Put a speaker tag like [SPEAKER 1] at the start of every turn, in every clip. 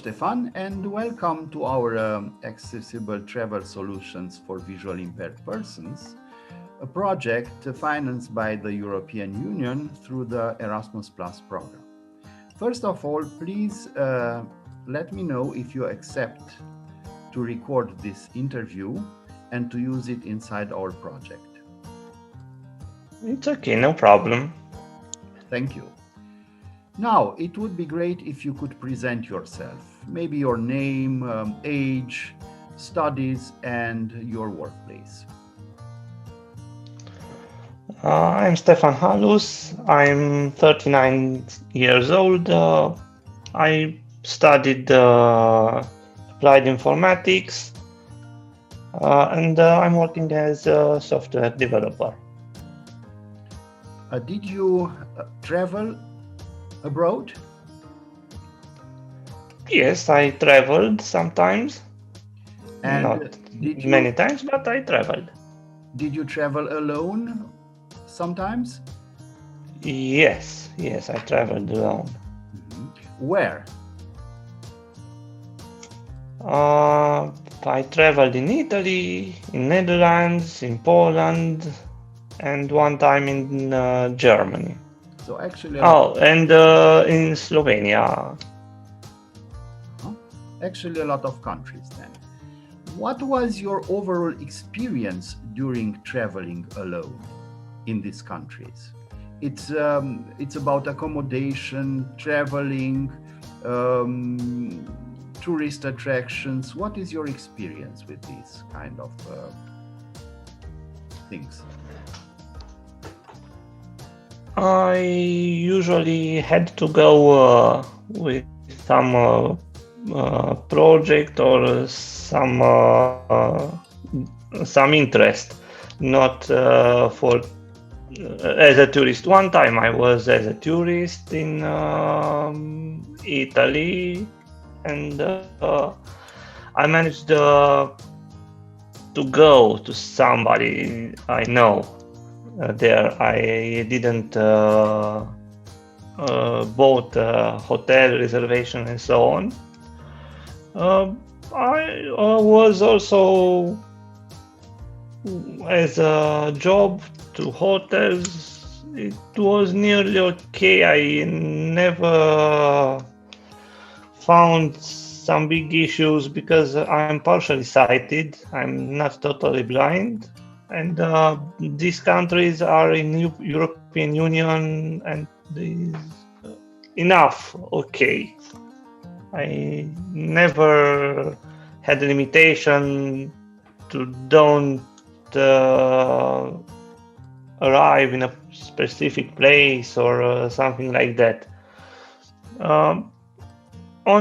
[SPEAKER 1] Stefan, and welcome to our Accessible Travel Solutions for Visually Impaired Persons, a project financed by the European Union through the Erasmus Plus program. First of all, please let me know if you accept to record this interview and to use it inside our project.
[SPEAKER 2] It's okay, no problem.
[SPEAKER 1] Thank you. Now, it would be great if you could present yourself, maybe your name, age, studies, and your workplace.
[SPEAKER 2] I'm Stefan Halus. I'm 39 years old. I studied applied informatics, and I'm working as a software developer.
[SPEAKER 1] Did you travel abroad?
[SPEAKER 2] Yes, I traveled sometimes.
[SPEAKER 1] And
[SPEAKER 2] Not many times, but I traveled.
[SPEAKER 1] Did you travel alone sometimes?
[SPEAKER 2] Yes, I traveled alone.
[SPEAKER 1] Where?
[SPEAKER 2] I traveled in Italy, in Netherlands, in Poland, and one time in Germany.
[SPEAKER 1] So actually,
[SPEAKER 2] and in Slovenia.
[SPEAKER 1] Actually, a lot of countries then. What was your overall experience during traveling alone in these countries? It's about accommodation, traveling, tourist attractions. What is your experience with these kind of things?
[SPEAKER 2] I usually had to go with some project or some interest, not for as a tourist. One time I was as a tourist in Italy, and I managed to go to somebody I know there. I didn't bought a hotel reservation and so on. I was also as a job to hotels. It was nearly okay. I never found some big issues because I'm partially sighted. I'm not totally blind, and these countries are in European Union, and enough okay. I never had a limitation to don't arrive in a specific place or something like that. On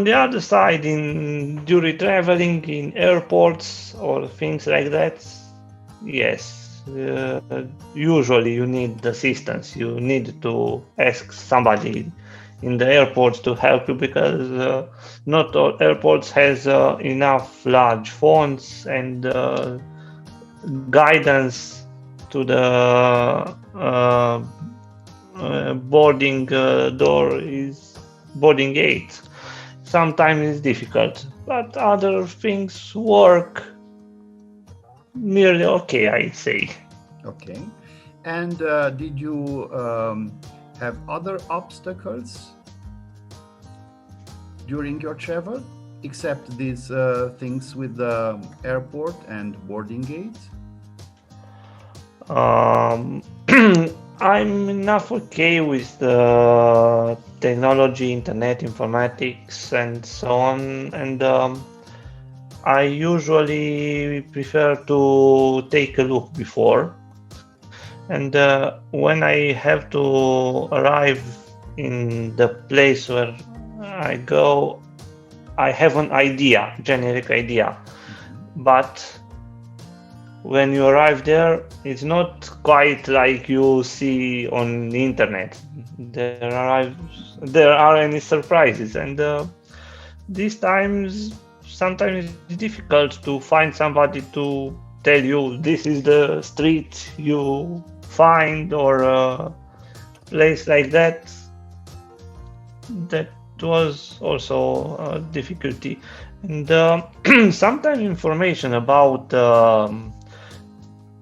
[SPEAKER 2] the other side, during traveling in airports or things like that, yes, usually you need assistance. You need to ask somebody in the airports to help you because not all airports has enough large phones and guidance to the boarding boarding gate. Sometimes it's difficult, but other things work nearly okay, I'd say.
[SPEAKER 1] Okay. And did you have other obstacles during your travel, except these things with the airport and boarding gates?
[SPEAKER 2] I'm enough okay with the technology, internet, informatics, and so on, and I usually prefer to take a look before. And when I have to arrive in the place where I go, I have an idea, generic idea. But when you arrive there, it's not quite like you see on the internet. There are any surprises, and these times sometimes it's difficult to find somebody to tell you this is the street you find or a place like that. That was also a difficulty. And sometimes information about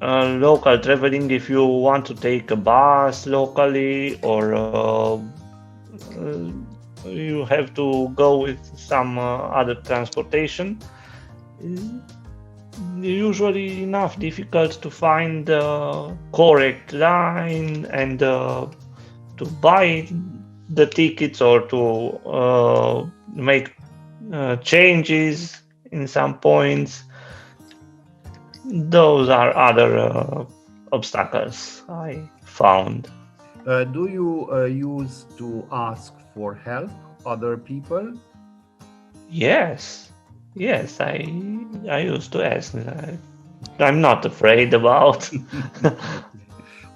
[SPEAKER 2] local traveling, if you want to take a bus locally, or you have to go with some other transportation, is usually enough difficult to find the correct line and to buy the tickets, or to make changes in some points. Those are other obstacles I found.
[SPEAKER 1] Do you use to ask for help other people?
[SPEAKER 2] Yes, yes, I used to ask. I'm not afraid about.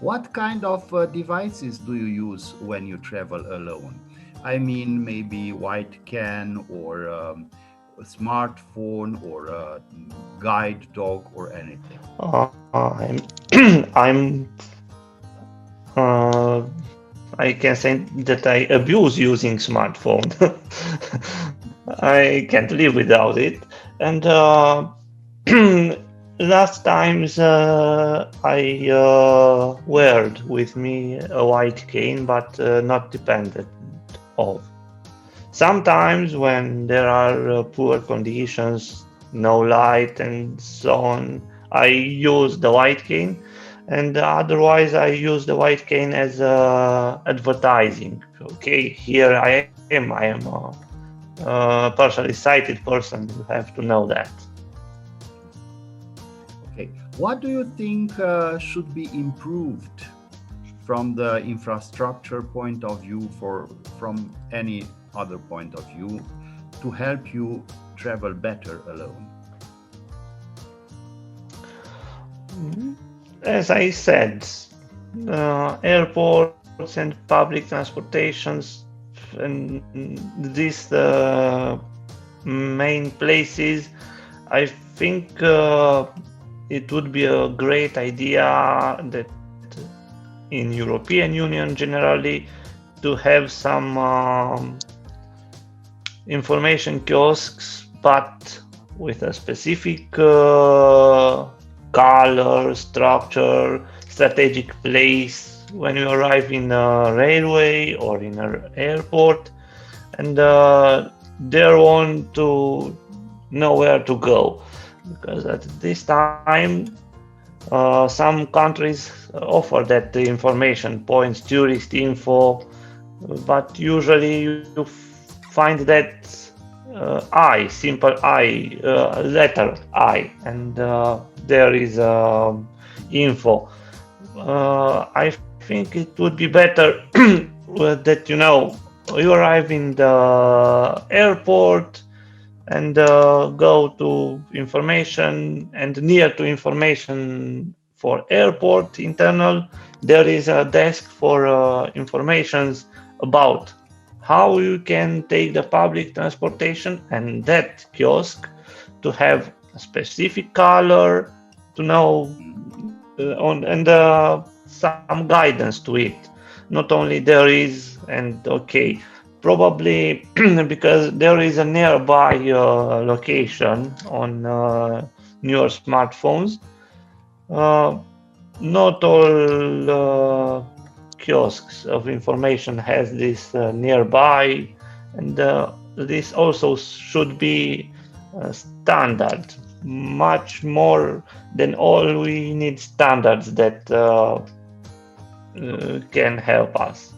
[SPEAKER 1] What kind of devices do you use when you travel alone? I mean, maybe white can or a smartphone or a guide dog or anything.
[SPEAKER 2] I'm I'm uh, I can say that I abuse using smartphone. I can't live without it. And last times I wear with me a white cane, but not dependent of. Sometimes when there are poor conditions, no light and so on, I use the white cane, and otherwise I use the white cane as advertising. Okay, here I am. I am a partially sighted person. You have to know that.
[SPEAKER 1] Okay. What do you think should be improved from the infrastructure point of view, from any other point of view, to help you travel better alone?
[SPEAKER 2] As I said, airports and public transportations and these main places, I think it would be a great idea that in European Union generally to have some information kiosks, but with a specific color, structure, strategic place when you arrive in a railway or in an airport, and they want to know where to go, because at this time some countries offer that information points, tourist info, but usually you find that simple I, letter I, and there is info. I think it would be better that you arrive in the airport and go to information, and near to information for airport internal there is a desk for informations about how you can take the public transportation, and that kiosk to have a specific color to know and some guidance to it. Not only there is, and okay, probably because there is a nearby location on newer smartphones. Not all kiosks of information has this nearby, and this also should be standard, much more than all we need standards that can help us.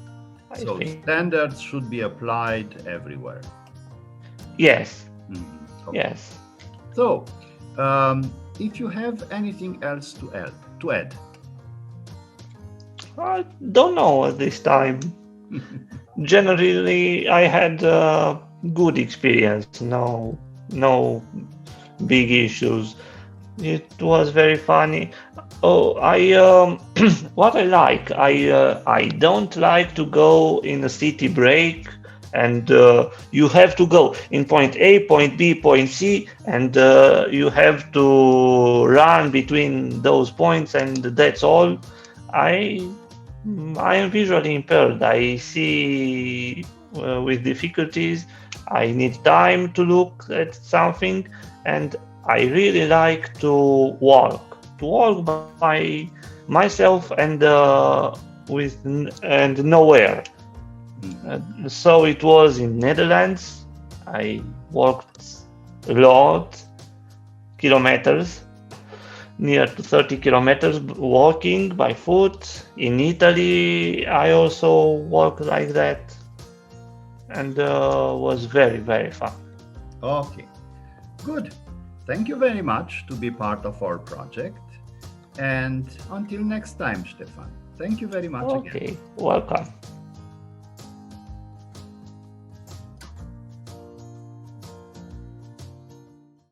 [SPEAKER 1] So standards should be applied everywhere.
[SPEAKER 2] Yes.
[SPEAKER 1] Mhm. Okay.
[SPEAKER 2] Yes.
[SPEAKER 1] So, if you have anything else to add.
[SPEAKER 2] I don't know at this time. Generally, I had a good experience. No big issues. It was very funny. Oh, I what I like. I don't like to go in a city break, and you have to go in point A, point B, point C, and you have to run between those points, and that's all. I am visually impaired. I see with difficulties. I need time to look at something, and I really like to walk by myself and and nowhere. So it was in Netherlands. I walked a lot, kilometers, near to 30 kilometers walking by foot. In Italy, I also walked like that, and was very, very fun.
[SPEAKER 1] Okay, good. Thank you very much to be part of our project. And until next time, Stefan. Thank you very much again.
[SPEAKER 2] Okay, welcome.